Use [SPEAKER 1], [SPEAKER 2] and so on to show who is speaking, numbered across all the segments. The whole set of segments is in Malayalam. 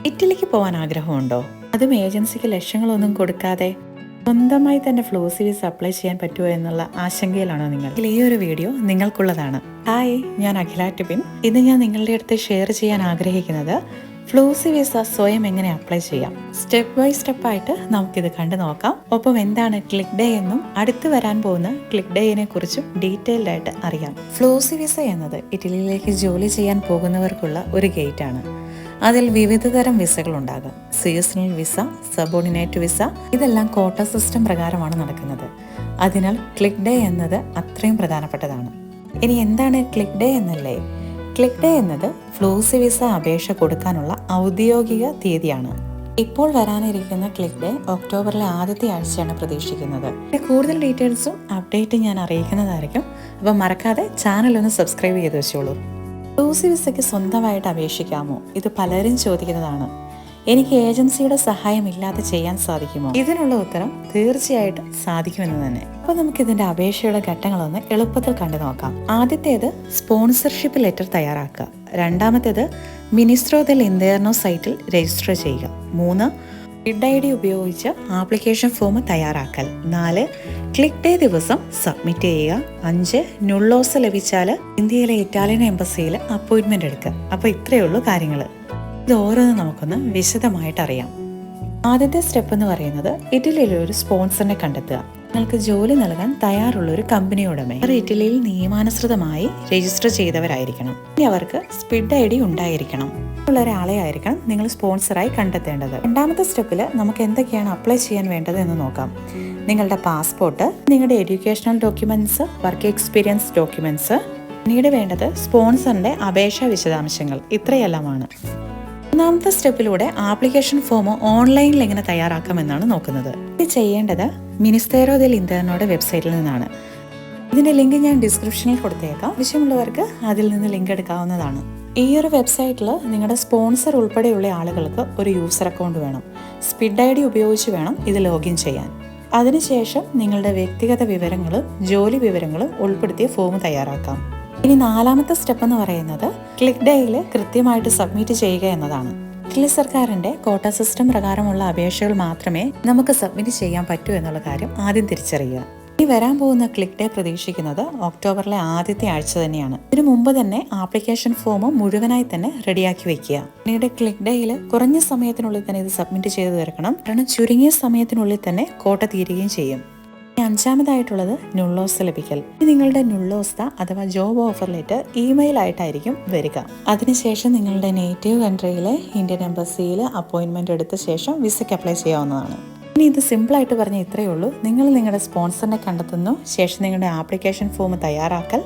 [SPEAKER 1] ഇറ്റലിക്ക് പോകാൻ ആഗ്രഹമുണ്ടോ? അതും ഏജൻസിക്ക് ലക്ഷങ്ങളൊന്നും കൊടുക്കാതെ സ്വന്തമായി തന്നെ ഫ്ലൂസി വിസ അപ്ലൈ ചെയ്യാൻ പറ്റുമോ എന്നുള്ള ആശങ്കയിലാണോ നിങ്ങൾ? ഈ ഒരു വീഡിയോ നിങ്ങൾക്കുള്ളതാണ്. ഹായ്, ഞാൻ അഖില ടിബിൻ. ഇന്ന് ഞാൻ നിങ്ങളുടെ അടുത്ത് ഷെയർ ചെയ്യാൻ ആഗ്രഹിക്കുന്നത് ഫ്ലൂസി വിസ സ്വയം എങ്ങനെ അപ്ലൈ ചെയ്യാം. സ്റ്റെപ്പ് ബൈ സ്റ്റെപ്പ് ആയിട്ട് നമുക്കിത് കണ്ടു നോക്കാം. ഒപ്പം എന്താണ് ക്ലിക്ക് ഡേ എന്നും അടുത്ത് വരാൻ പോകുന്ന ക്ലിക്ക് ഡേയിനെ കുറിച്ചും ഡീറ്റെയിൽഡ് ആയിട്ട് അറിയാം. ഫ്ലൂസി വിസ എന്നത് ഇറ്റലിയിലേക്ക് ജോലി ചെയ്യാൻ പോകുന്നവർക്കുള്ള ഒരു ഗേറ്റ് ആണ്. അതിൽ വിവിധ തരം വിസകൾ ഉണ്ടാകാം. സീസണൽ വിസ, സബോർഡിനേറ്റ് വിസ, ഇതെല്ലാം കോട്ട സിസ്റ്റം പ്രകാരമാണ് നടക്കുന്നത്. അതിനാൽ ക്ലിക്ക് ഡേ എന്നത് അത്രയും പ്രധാനപ്പെട്ടതാണ്. ഇനി എന്താണ് ക്ലിക്ക് ഡേ എന്നല്ലേ? ക്ലിക്ക് ഡേ എന്നത് ഫ്ലൂസി വിസ അപേക്ഷ കൊടുക്കാനുള്ള ഔദ്യോഗിക തീയതിയാണ്. ഇപ്പോൾ വരാനിരിക്കുന്ന ക്ലിക്ക് ഡേ ഒക്ടോബറിലെ ആദ്യത്തെ ആഴ്ചയാണ് പ്രതീക്ഷിക്കുന്നത്. കൂടുതൽ ഡീറ്റെയിൽസും അപ്ഡേറ്റും ഞാൻ അറിയിക്കുന്നതായിരിക്കും. അപ്പം മറക്കാതെ ചാനൽ ഒന്ന് സബ്സ്ക്രൈബ് ചെയ്ത് വെച്ചോളൂ. ഫ്ലൂസി വിസയ്ക്ക് സ്വന്തമായിട്ട് അപേക്ഷിക്കാമോ? ഇത് പലരും ചോദിക്കുന്നതാണ്. എനിക്ക് ഏജൻസിയുടെ സഹായം ഇല്ലാതെ ചെയ്യാൻ സാധിക്കുമോ? ഇതിനുള്ള ഉത്തരം തീർച്ചയായിട്ടും സാധിക്കുമെന്ന് തന്നെ. അപ്പോൾ നമുക്ക് ഇതിന്റെ അപേക്ഷയുടെ ഘട്ടങ്ങളൊന്ന് എളുപ്പത്തിൽ കണ്ടു നോക്കാം. ആദ്യത്തേത് സ്പോൺസർഷിപ്പ് ലെറ്റർ തയ്യാറാക്കുക. രണ്ടാമത്തേത് മിനിസ്ട്രോ ദെൽ ഇന്റർനോ സൈറ്റിൽ രജിസ്റ്റർ ചെയ്യുക. 3 കിഡ് ID ഉപയോഗിച്ച് ആപ്ലിക്കേഷൻ ഫോം തയ്യാറാക്കൽ. 4 ക്ലിക്ക് ഡേ ദിവസം സബ്മിറ്റ് ചെയ്യുക. 5 നുള്ളോസ് ലഭിച്ചാൽ ഇന്ത്യയിലെ ഇറ്റാലിയൻ എംബസിയിൽ അപ്പോയിന്റ്മെന്റ് എടുക്കുക. അപ്പോൾ ഇത്രയേ ഉള്ളൂ കാര്യങ്ങൾ. ഇത് ഓരോന്നും നമുക്കൊന്ന് വിശദമായിട്ട് അറിയാം. ആദ്യത്തെ സ്റ്റെപ്പ് എന്ന് പറയുന്നത് ഇറ്റലിയിലെ ഒരു സ്പോൺസറിനെ കണ്ടെത്തുക. നിങ്ങൾക്ക് ജോലി നൽകാൻ തയ്യാറുള്ള ഒരു കമ്പനി ഉടമ അവർ ഇറ്റലിയിൽ നിയമാനുസൃതമായി രജിസ്റ്റർ ചെയ്തവരായിരിക്കണം. ഇനി അവർക്ക് സ്പിഡ് ID ഉണ്ടായിരിക്കണം. ഉള്ള ഒരാളെ ആയിരിക്കണം നിങ്ങൾ സ്പോൺസറായി കണ്ടെത്തേണ്ടത്. രണ്ടാമത്തെ സ്റ്റെപ്പിൽ നമുക്ക് എന്തൊക്കെയാണ് അപ്ലൈ ചെയ്യാൻ വേണ്ടത് എന്ന് നോക്കാം. നിങ്ങളുടെ പാസ്പോർട്ട്, നിങ്ങളുടെ educational documents, work experience documents, പിന്നീട് വേണ്ടത് സ്പോൺസറിന്റെ അപേക്ഷാ വിശദാംശങ്ങൾ. ഇത്രയെല്ലാമാണ്. മൂന്നാമത്തെ സ്റ്റെപ്പിലൂടെ ആപ്ലിക്കേഷൻ ഫോം ഓൺലൈനിൽ എങ്ങനെ തയ്യാറാക്കാമെന്നാണ് നോക്കുന്നത്. ഇത് ചെയ്യേണ്ടത് മിനിസ്തേറോ ദെൽ ഇന്റർനോയുടെ വെബ്സൈറ്റിൽ നിന്നാണ്. ഇതിന്റെ ലിങ്ക് ഞാൻ ഡിസ്ക്രിപ്ഷനിൽ കൊടുത്തേക്കാം. ആവശ്യമുള്ളവർക്ക് അതിൽ നിന്ന് ലിങ്ക് എടുക്കാവുന്നതാണ്. ഈ ഒരു വെബ്സൈറ്റിൽ നിങ്ങളുടെ സ്പോൺസർ ഉൾപ്പെടെയുള്ള ആളുകൾക്ക് ഒരു യൂസർ അക്കൗണ്ട് വേണം. സ്പിഡ് ID ഉപയോഗിച്ച് വേണം ഇത് ലോഗിൻ ചെയ്യാൻ. അതിനുശേഷം നിങ്ങളുടെ വ്യക്തിഗത വിവരങ്ങളും ജോലി വിവരങ്ങളും ഉൾപ്പെടുത്തിയ ഫോം തയ്യാറാക്കാം. ഇനി നാലാമത്തെ സ്റ്റെപ്പ് എന്ന് പറയുന്നത് ക്ലിക്ക് ഡേയിൽ കൃത്യമായിട്ട് സബ്മിറ്റ് ചെയ്യുക എന്നതാണ്. ഇറ്റലി സർക്കാരിന്റെ കോട്ട സിസ്റ്റം പ്രകാരമുള്ള അപേക്ഷകൾ മാത്രമേ നമുക്ക് സബ്മിറ്റ് ചെയ്യാൻ പറ്റൂ എന്നുള്ള കാര്യം ആദ്യം തിരിച്ചറിയുക. ഇനി വരാൻ പോകുന്ന ക്ലിക്ക് ഡേ പ്രതീക്ഷിക്കുന്നത് ഒക്ടോബറിലെ ആദ്യത്തെ ആഴ്ച തന്നെയാണ്. ഇതിനു മുമ്പ് തന്നെ ആപ്ലിക്കേഷൻ ഫോം മുഴുവനായി തന്നെ റെഡിയാക്കി വെക്കുക. പിന്നീട് ക്ലിക്ക് ഡേയിൽ കുറഞ്ഞ സമയത്തിനുള്ളിൽ തന്നെ ഇത് സബ്മിറ്റ് ചെയ്ത് തീർക്കണം. കാരണം ചുരുങ്ങിയ സമയത്തിനുള്ളിൽ തന്നെ കോട്ട തീരുകയും ചെയ്യും. അഞ്ചാമതായിട്ടുള്ളത് നുള്ളോസ് ലഭിക്കൽ. നിങ്ങളുടെ നുള്ളോസ്ത അഥവാ ജോബ് ഓഫർ ലെറ്റർ ഇമെയിൽ ആയിട്ടായിരിക്കും വരിക. അതിനുശേഷം നിങ്ങളുടെ നേറ്റീവ് കൺട്രിയിലെ ഇന്ത്യൻ എംബസിയിൽ അപ്പോയിന്റ്മെന്റ് എടുത്ത ശേഷം വിസയ്ക്ക് അപ്ലൈ ചെയ്യാവുന്നതാണ്. ഇനി ഇത് സിമ്പിളായിട്ട് പറഞ്ഞ ഇത്രയേ ഉള്ളൂ. നിങ്ങൾ നിങ്ങളുടെ സ്പോൺസറിനെ കണ്ടെത്തുന്നു, ശേഷം നിങ്ങളുടെ ആപ്ലിക്കേഷൻ ഫോം തയ്യാറാക്കൽ,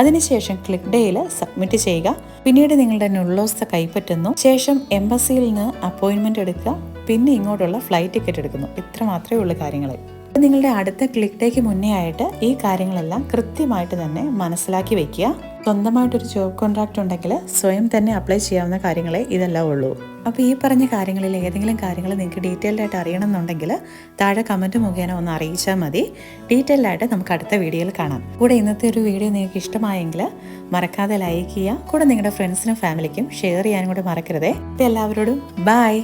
[SPEAKER 1] അതിനുശേഷം ക്ലിക്ക് ഡേയിൽ സബ്മിറ്റ് ചെയ്യുക, പിന്നീട് നിങ്ങളുടെ നുള്ളോസ്ത കൈപ്പറ്റുന്നു, ശേഷം എംബസിയിൽ നിന്ന് അപ്പോയിന്റ്മെന്റ് എടുക്കുക, പിന്നെ ഇങ്ങോട്ടുള്ള ഫ്ലൈറ്റ് ടിക്കറ്റ് എടുക്കുന്നു. ഇത്ര മാത്രമേ ഉള്ളൂ കാര്യങ്ങൾ. നിങ്ങളുടെ അടുത്ത ക്ലിക്ക് ഡേക്ക് മുന്നേ ആയിട്ട് ഈ കാര്യങ്ങളെല്ലാം കൃത്യമായിട്ട് തന്നെ മനസ്സിലാക്കി വെക്കുക. സ്വന്തമായിട്ടൊരു ജോബ് കോൺട്രാക്ട് ഉണ്ടെങ്കിൽ സ്വയം തന്നെ അപ്ലൈ ചെയ്യാവുന്ന കാര്യങ്ങളെ ഇതെല്ലാം ഉള്ളൂ. അപ്പോൾ ഈ പറഞ്ഞ കാര്യങ്ങളിൽ ഏതെങ്കിലും കാര്യങ്ങൾ നിങ്ങൾക്ക് ഡീറ്റെയിൽഡ് ആയിട്ട് അറിയണമെന്നുണ്ടെങ്കിൽ താഴെ കമൻറ്റ് മുഖേന ഒന്ന് അറിയിച്ചാൽ മതി. ഡീറ്റെയിൽഡ് ആയിട്ട് നമുക്ക് അടുത്ത വീഡിയോയിൽ കാണാം. കൂടെ ഇന്നത്തെ ഒരു വീഡിയോ നിങ്ങൾക്ക് ഇഷ്ടമായെങ്കിൽ മറക്കാതെ ലൈക്ക് ചെയ്യുക. കൂടെ നിങ്ങളുടെ ഫ്രണ്ട്സിനും ഫാമിലിക്കും ഷെയർ ചെയ്യാനും കൂടെ മറക്കരുതേ. എല്ലാവരോടും ബൈ.